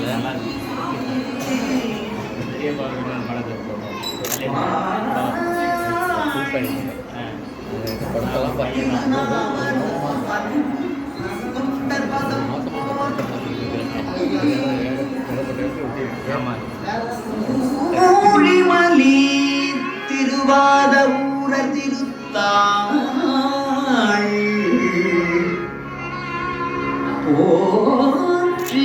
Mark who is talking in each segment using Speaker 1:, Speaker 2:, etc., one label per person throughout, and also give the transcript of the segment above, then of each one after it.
Speaker 1: நல்லா இருக்கும். பெரிய படத்துக்கு போட்டோம். படத்தெல்லாம் பார்த்தீங்கன்னா
Speaker 2: ஊழிமலி திருவாத ஊர திருத்தாள் போற்றி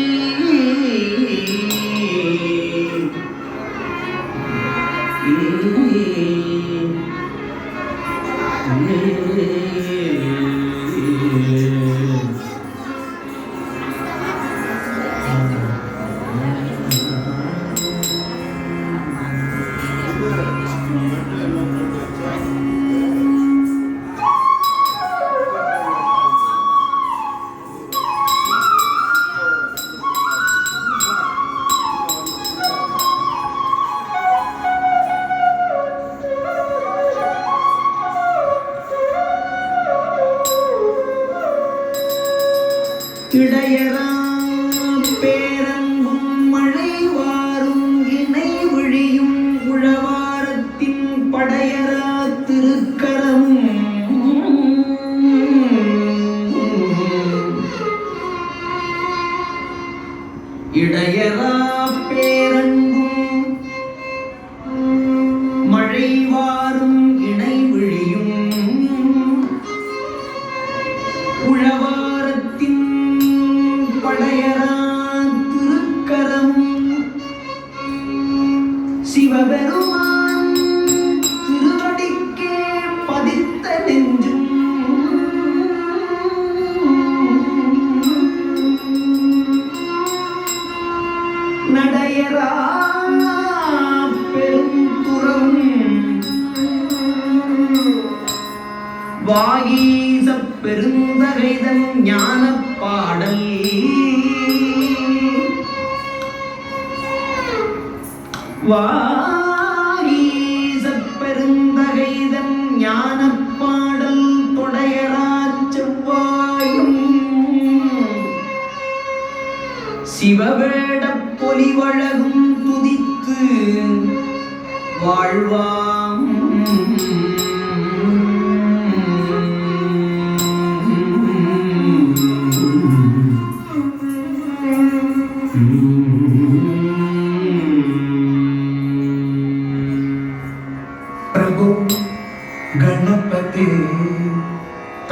Speaker 2: இடையரா பேரன்பும் மழை வாரும் இணை விழியும் உழவாரத்தின் படையரா திருக்கரம் இடையரா பேரன்பும் மழை வாரும் இணை விழியும் உழவாரத்தின் படையரா திருக்கரம் சிவபெருமான் திருவடிக்கே பதித்த நெஞ்சும் நடையரா பெருந்துறம் வாகீச பெருந்தகைதன் ஞான பாடல் வாகீச பெருந்தகைதன் ஞான பாடல் தொடையரா செவ்வாயும் சிவவேட பொலிவழகும் துதித்து வாழ்வாம் प्रभु गणपति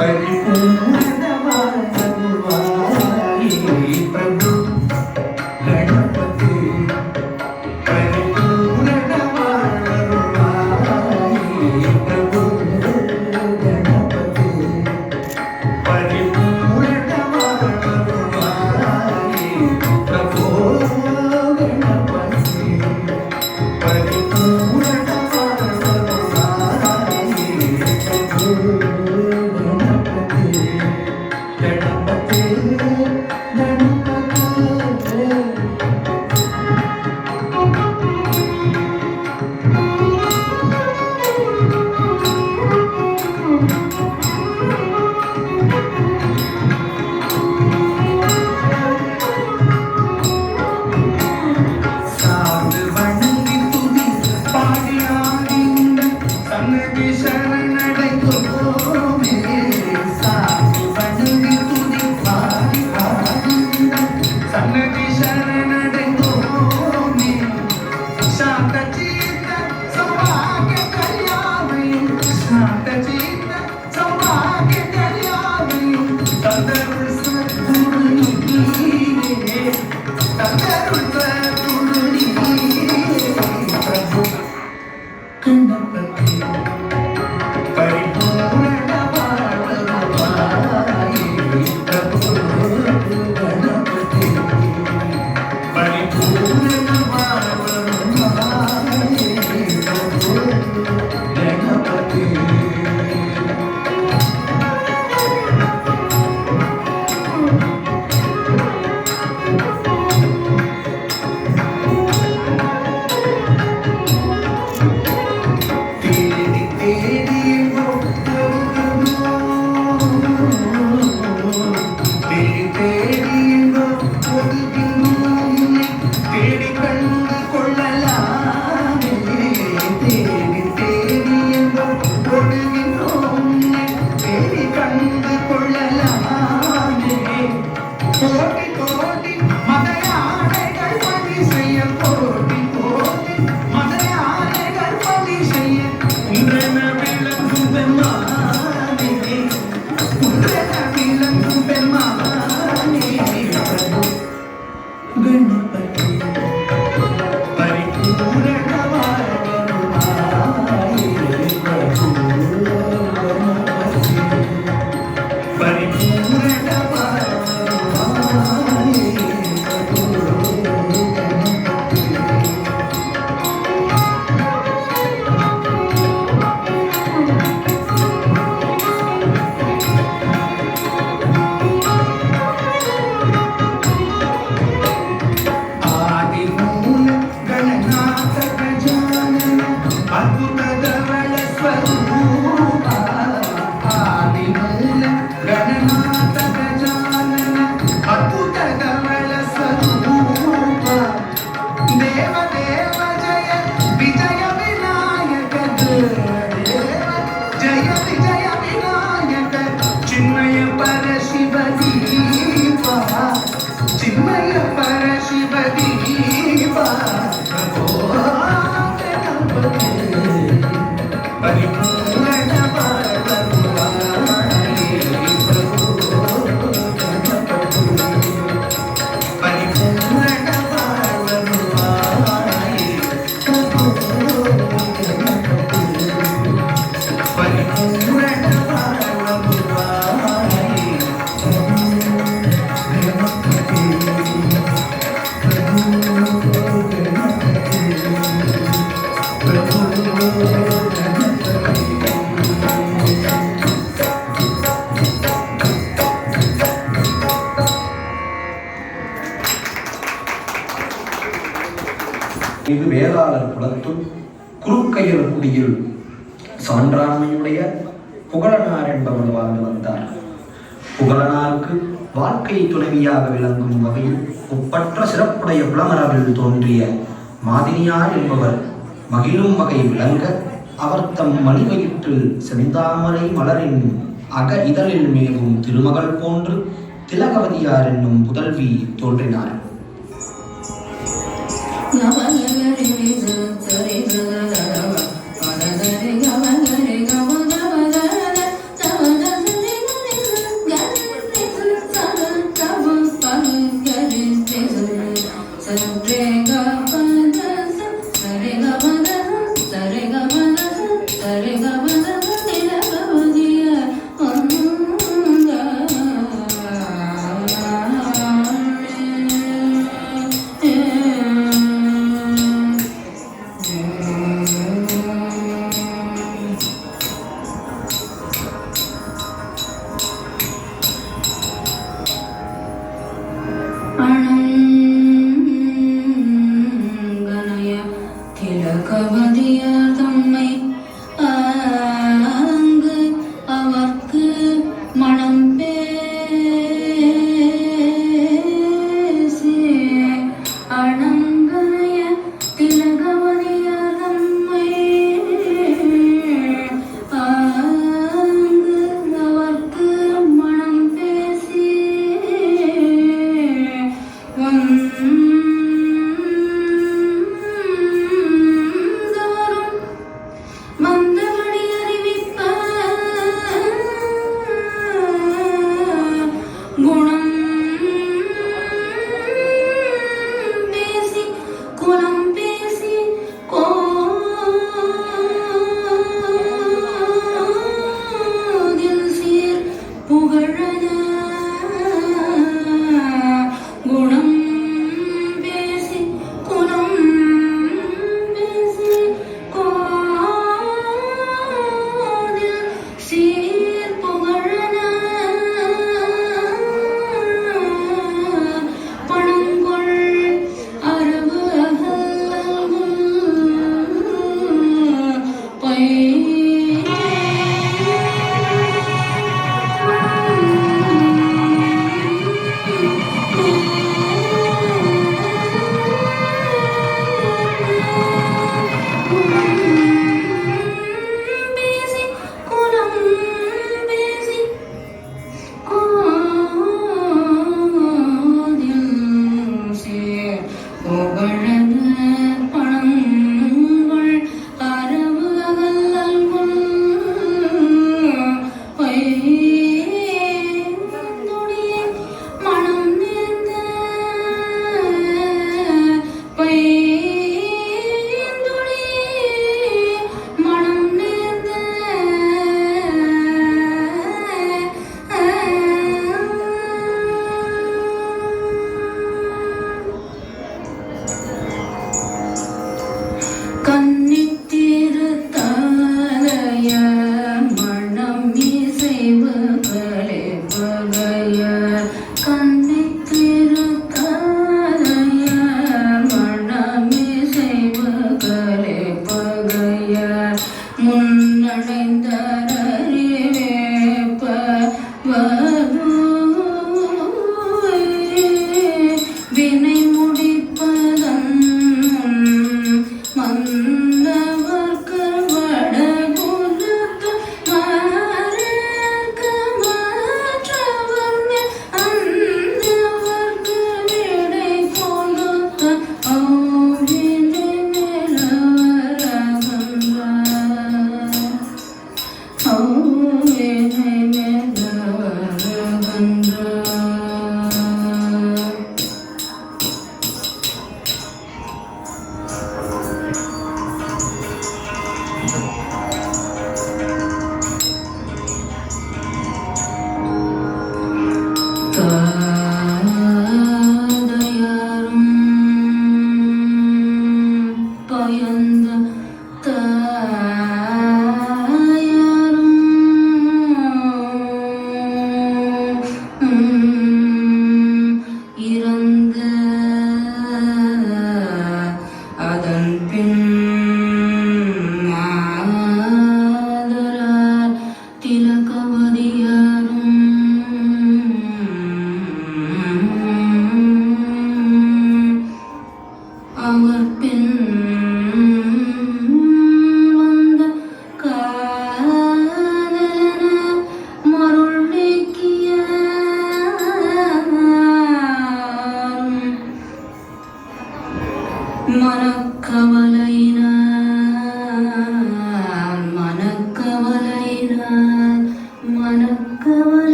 Speaker 2: परिपूर्ण प्रभु गणपति परिपूर्ण प्रभु गणपति परिपूर्ण प्रभु गणपति परिपूर्ण Bye. गणपति परिपूरणवाय प्रभु गणपति परिपूरणवाय
Speaker 3: இது வேளாளர் குலத்துள் குறுக்கையர் குடியில் சான்றாண்மையுடைய புகழனார் என்பவர் வாழ்ந்து வந்தார். புகழனாருக்கு வாழ்க்கை துணைவியாக விளங்கும் வகையில் ஒப்பற்ற சிறப்புடைய புலமரபில் தோன்றிய மாதினியார் என்பவர் மகிழும் வகை விளங்க அவர் தம் மணிவயிற்றில் செந்தாமரை மலரின் அக இதழில் மேவும் திருமகள் போன்று திலகவதியார் என்னும் புதல்வி தோன்றினார்.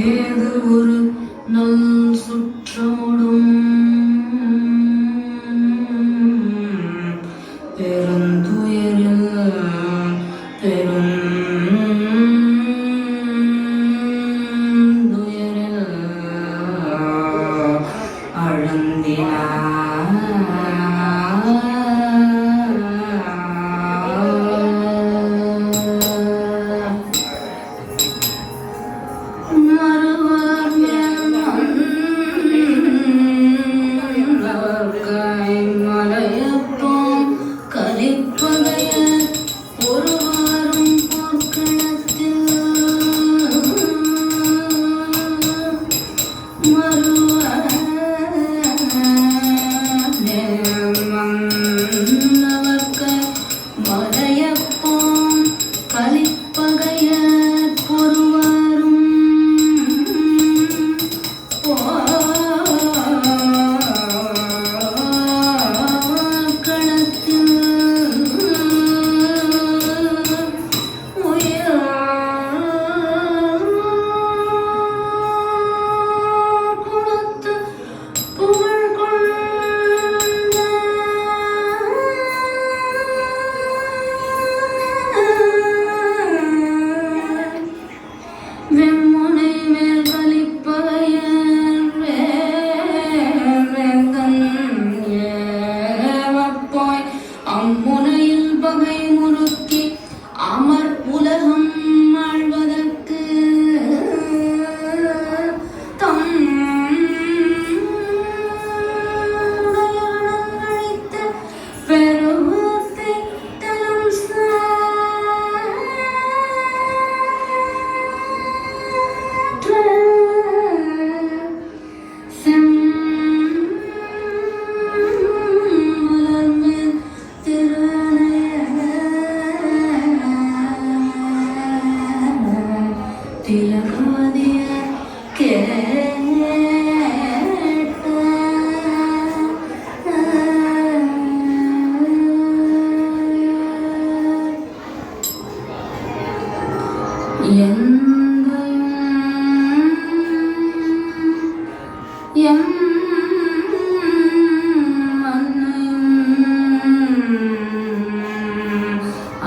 Speaker 4: ஏது ஒரு நல் சுற்றமுடும் பெருந்துயரில் பெருந்துயரில் அம்முனையில் பகை முறுக்கி அமர் உலகம் ஆழ்வதற்கு தம் அழைத்த பெருவத்தை தலம் திலகவதிய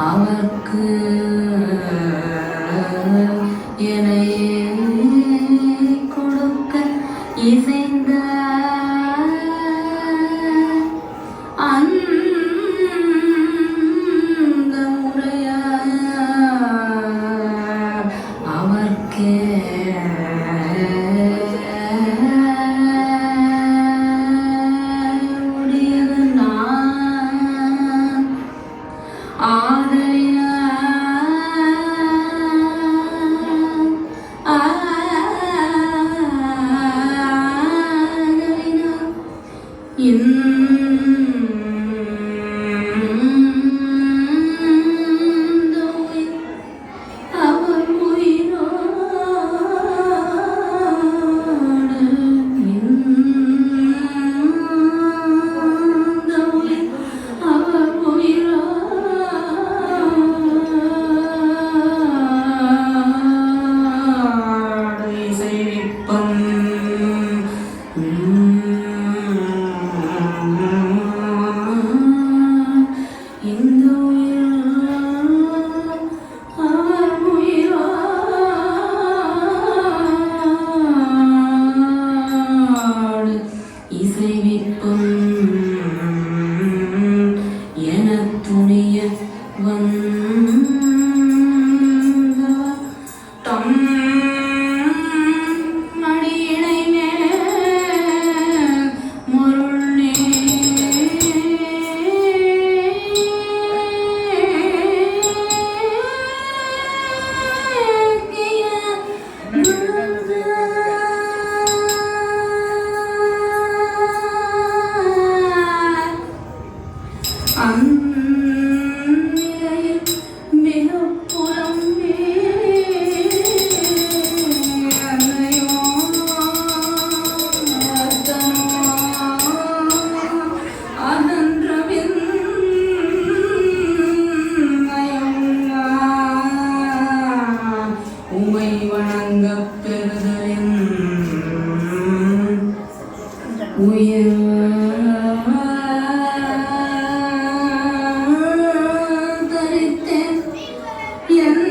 Speaker 4: அவர்க்கு என்னையே கொடுக்க இசைந்த அந்த முறையாய அவர்க்கே உடையது நான் தரித்தேன் என்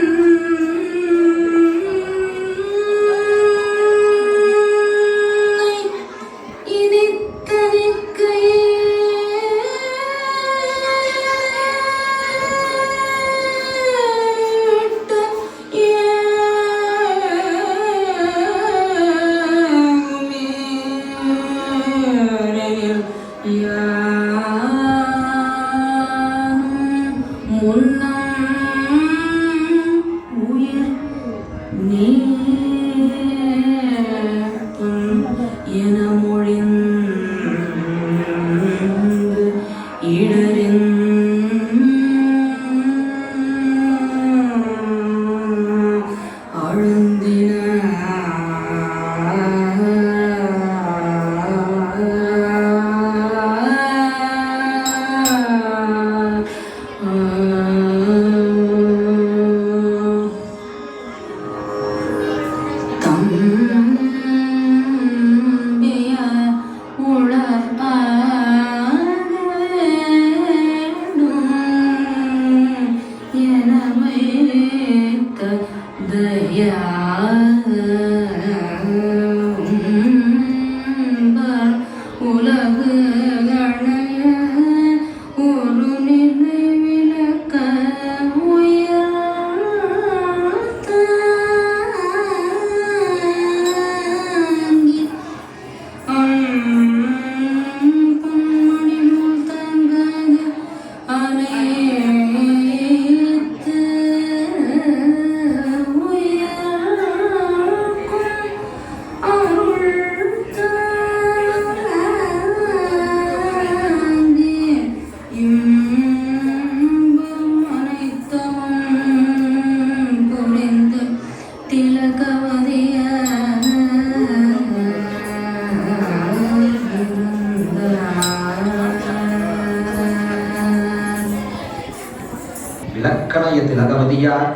Speaker 3: இலக்கணய திலகவதியார்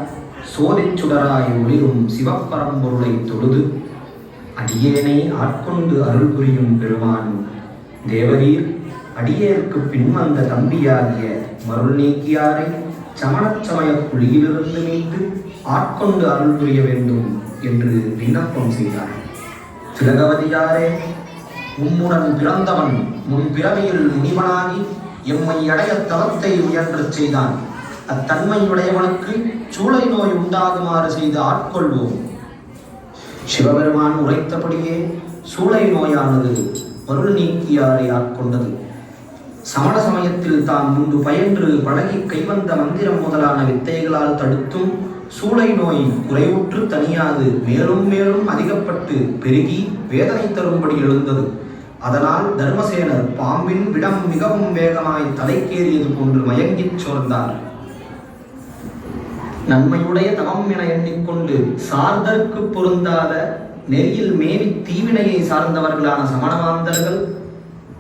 Speaker 3: சோதிச்சுடராய் ஒளிரும் சிவப்பரம்பொருளை தொழுது அடியேனை ஆட்கொண்டு அருள் புரியும் பெருமான் தேவரீர் அடியேற்கு பின்வந்த தம்பியாகிய மருள் நீக்கியாரை சமணச் சமய குழியிலிருந்து மீட்டு ஆட்கொண்டு அருள் புரிய வேண்டும் என்று விண்ணப்பம் செய்தார். திலகவதியாரே, உம்முடன் பிறந்தவன் முன் பிறவியில் முனிவனாகி எம்மை அடைய தவத்தை முயன்றச் செய்தான். அத்தன்மையுடையவனுக்கு சூளை நோய் உண்டாகுமாறு செய்து ஆட்கொள்வோம். சிவபெருமான் உரைத்தபடியே சூளை நோயானது மருள் நீக்கியாரை ஆட்கொண்டது. சமண சமயத்தில் தான் முன்பு பயின்று பழகி கைவந்த மந்திரம் முதலான வித்தைகளால் தடுத்தும் சூளை நோய் குறைவுற்று தனியாது மேலும் மேலும் அதிகப்பட்டு பெருகி வேதனை தரும்படி எழுந்தது. அதனால் தர்மசேனர் பாம்பின் விடம் மிகவும் வேகமாய் தலைக்கேறியது போன்று மயங்கிச் சோர்ந்தார். நன்மையுடைய தவம் என எண்ணிக்கொண்டு சார்தற்கு பொருந்தாத நெறியில் மேவி தீவினையை சார்ந்தவர்களான சமணமாந்தர்கள்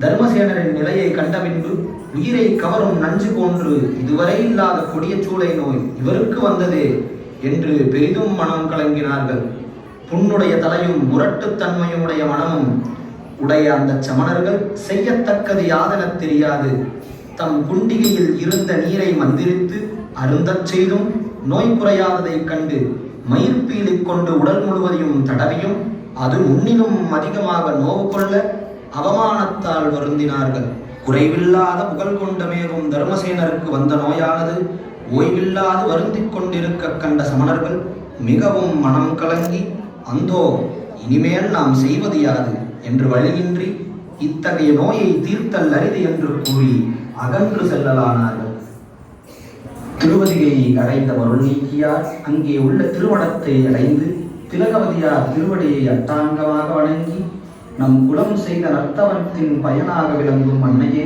Speaker 3: தர்மசேனரின் நிலையை கண்ட பின்பு உயிரை கவரும் நஞ்சு போன்று இதுவரை இல்லாத கொடிய சூளை நோய் இவருக்கு வந்ததே என்று பெரிதும் மனம் கலங்கினார்கள். புண்ணுடைய தலையும் முரட்டுத்தன்மையுடைய மனமும் உடைய அந்த சமணர்கள் செய்யத்தக்கது யாதென தெரியாது தம் குண்டிகையில் இருந்த நீரை மந்திரித்து அருந்தச் செய்தும் நோய் குறையாததைக் கண்டு மயிர்பீலி கொண்டு உடல் முழுவதையும் தடவியும் அது உன்னினும் அதிகமாக நோவு கொள்ள அவமானத்தால் வருந்தினார்கள். குறைவில்லாத புகழ் கொண்ட மேகும் தர்மசேனருக்கு வந்த நோயானது ஓய்வில்லாது வருந்திக் கொண்டிருக்க கண்ட சமணர்கள் மிகவும் மனம் கலங்கி, அந்தோ இனிமேல் நாம் செய்வது யாது என்று வழியின்றி இத்தகைய நோயை தீர்த்தல் அரிது என்று கூறி அகன்று செல்லலானார்கள். திருவதியை அடைந்த மருள் நீக்கியார் அங்கே உள்ள திருவடத்தை அடைந்து திலகவதியார் திருவடியை அட்டாங்கமாக வணங்கி, நம் குலம் செய்த நர்த்தவத்தின் பயனாக விளங்கும் அன்னையே,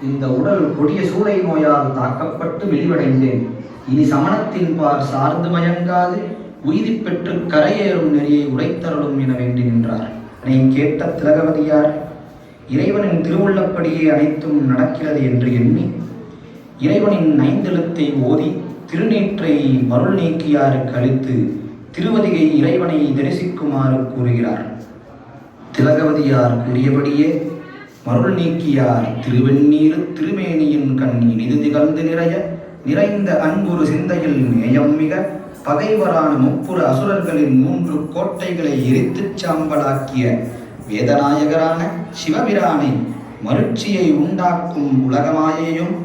Speaker 3: இந்த உடல் கொடிய சூளை நோயால் தாக்கப்பட்டு மெலிவடைந்தேன். இனி சமணத்தின் பார் சார்ந்து மயங்காது உயிரி பெற்று கரையேறும் நெறியை உரைத்தருளும் என வேண்டி நின்றார். அதை கேட்ட திலகவதியார், இறைவனின் திருவுள்ளப்படியே அனைத்தும் நடக்கிறது என்று எண்ணி இறைவனின் ஐந்தெழுத்தை ஓதி திருநீற்றை மருள் நீக்கியாருக்கு அளித்து திருவதிகை இறைவனை தரிசிக்குமாறு கூறுகிறார். திலகவதியார் கூறியபடியே மருள் நீக்கியார் திருவெண்ணீர் திருமேனியின் கண் இனிது திகழ்ந்து நிறைந்த அன்புறு சிந்தையில் நேயம் மிக பகைவரான முப்புற அசுரர்களின் 3 கோட்டைகளை எரித்துச் சாம்பலாக்கிய வேதநாயகரான சிவபிரானை மருட்சியை உண்டாக்கும் உலகமாயையும்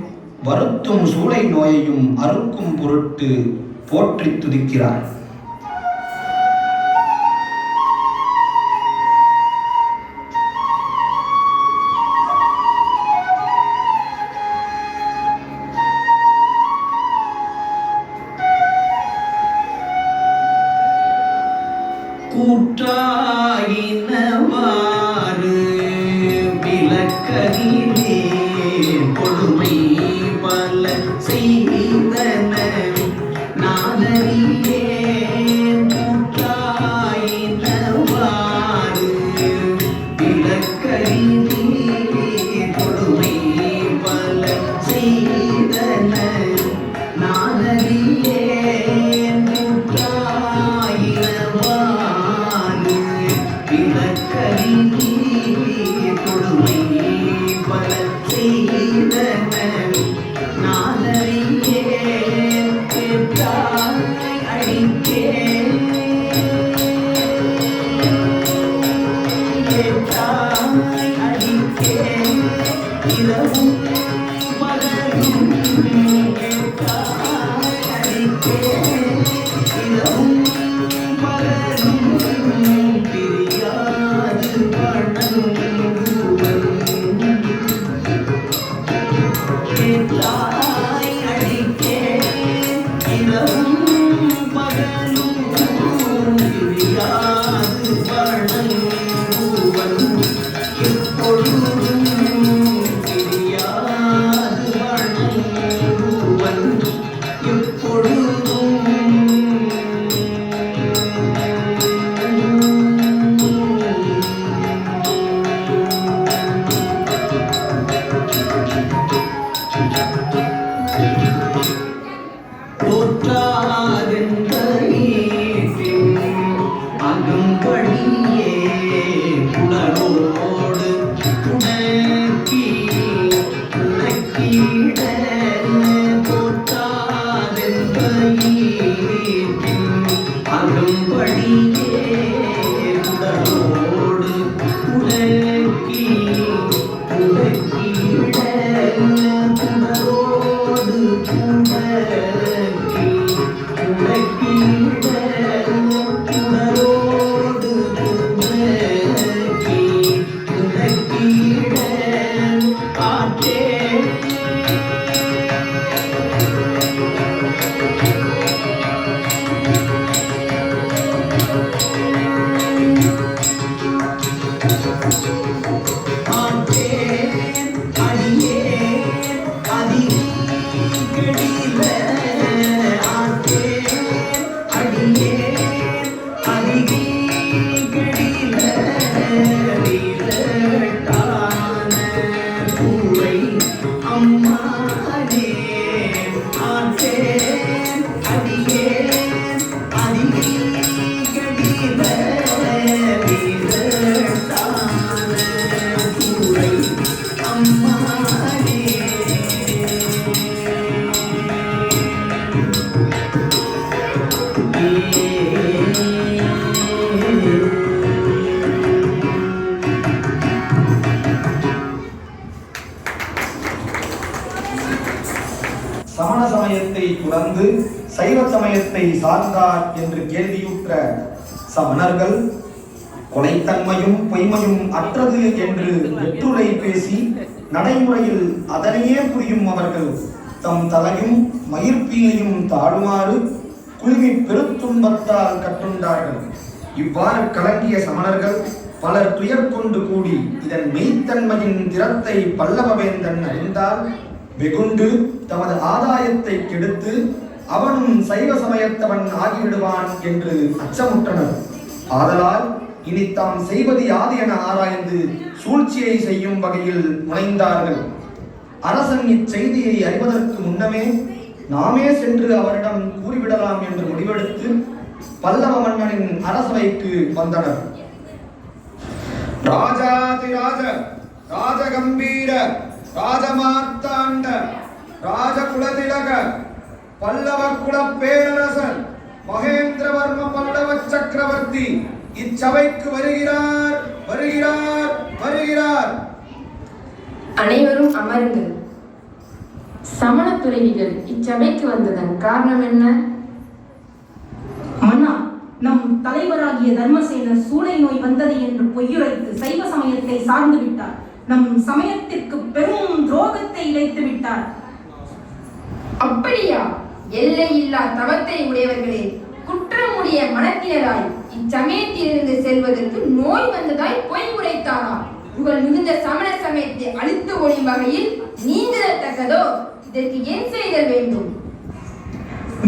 Speaker 3: வருத்தும் சூளை நோயையும் அறுக்கும் பொருட்டு போற்றி துதிக்கிறார்.
Speaker 5: கூற்றாயினவாறு விளக்ககிலே கொடுமை பல செய்தன நானறியே. கூற்றாயினவாறு விளக்ககிலே கொடுமை பல செய்தன நானறியே.
Speaker 3: சமண சமயத்தை துறந்து சைவ சமயத்தை சார்ந்தார் என்று கேள்வியுற்ற சமணர்கள் கொலைத்தன்மையும் பொய்மையும் அற்றது என்று வெற்றுரை பேசி நடைமுறையில் அதனையே புரியும் அவர்கள் தம் தலையும் மயிர்பீனையும் தாழுமாறு குழுமி பெருத்துன்பத்தால் கட்டுண்டார்கள். இவ்வாறு கலங்கிய சமணர்கள் பலர் துயர் கொண்டு கூடி இதன் மெய்த்தன்மையின் திறத்தை பல்லவவேந்தன் அறிந்தால் வெகுண்டு தமது ஆதாயத்தை கெடுத்து அவனும் சைவ சமயத்தவன் ஆகிவிடுவான் என்று அச்சமுற்றனர். ஆதலால் இனி தாம் செய்வது யாது என ஆராய்ந்து சூழ்ச்சியை செய்யும் வகையில் முனைந்தார்கள். அரசன் இச்செய்தியை அறிவதற்கு முன்னமே நாமே சென்று அவரிடம் கூறிவிடலாம் என்று முடிவெடுத்து பல்லவ மன்னனின் அரசவைக்கு வந்தனர்.
Speaker 6: ராஜாதிராஜ ராஜகம்பீர ராஜமார்த்தாண்ட ராஜகுலதிலக பல்லவ குல பேரரசர் மகேந்திரவர்ம பல்லவ சக்கரவர்த்தி இச்சபைக்கு வருகிறார் வருகிறார் வருகிறார்.
Speaker 7: அனைவரும் அமருங்கள். சமண துறவிகள் இச்சபைக்கு வந்ததன் காரணம் என்ன?
Speaker 8: மன்னா, நம் தலைவராகிய தர்மசேனர் சூளை நோய் வந்தது என்று பொய்யுரைத்து சைவ சமயத்தை சார்ந்து விட்டார். நம் சமயத்திற்கு பெரும் துரோகத்தை இழைத்து விட்டார்.
Speaker 7: அப்படியா? எல்லை இல்லா தவத்தை உடையவர்களே, குற்றமுடைய மனத்தினராய் இச்சமயத்திலிருந்து செல்வதற்கு நோய் வந்ததாய் பொய் உரைத்தாரா? உங்கள் மிகுந்த சமண சமயத்தை அழித்து ஒழியும் வகையில் நீங்கதக்கதோ? இதற்கு ஏன் செய்தல் வேண்டும்?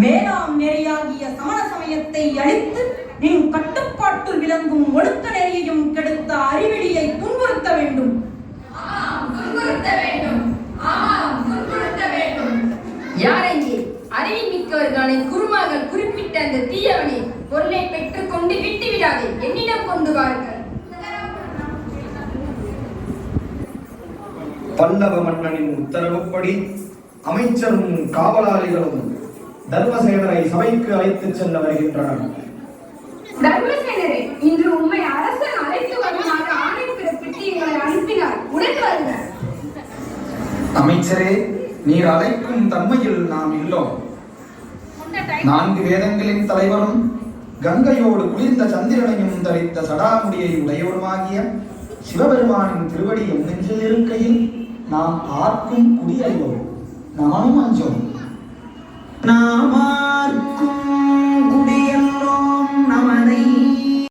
Speaker 8: மேலாம் நெறியாகிய சமண சமயத்தை அழித்து நின் கட்டுப்பாட்டில் விளங்கும் ஒடுக்க நெறியையும் கெடுத்த அறிவெளியை துன்புறுத்த வேண்டும்.
Speaker 7: யாரெங்கே அறிவிமிக்கவர்களை குருமார்கள் குறிப்பிட்ட அந்த தீயவனை பொருளை பெற்றுக் கொண்டு விட்டு விடாதே, என்னிடம் கொண்டு வாருங்கள்.
Speaker 6: பல்லவ மன்னனின் உத்தரவுப்படி அமைச்சரும் காவலாளிகளும் தர்மசேனரை சபைக்கு அழைத்துச் செல்ல வருகின்றனர்.
Speaker 4: தர்மசேனரே, இன்று உண்மை அரசன் அழைத்து வருமாறு ஆணை பிறப்பித்து எங்களை அனுப்பினார். உடன் வருங்கள்.
Speaker 3: அமைச்சரே, நீர் அழைக்கும் தன்மையில் நாம் இல்லோம். 4 வேதங்களின் தலைவரும் கங்கையோடு குளிர்ந்த சந்திரனையும் தரித்த சடாமுடியை உடையவருமாகிய சிவபெருமானின் திருவடி எம் நெஞ்சில் இருக்கையில் நாம் ஆர்க்கும் குடியறிவோம், நானும் அஞ்சோம்.
Speaker 5: நாமார்க்கும் குடியல்லோம் நமனை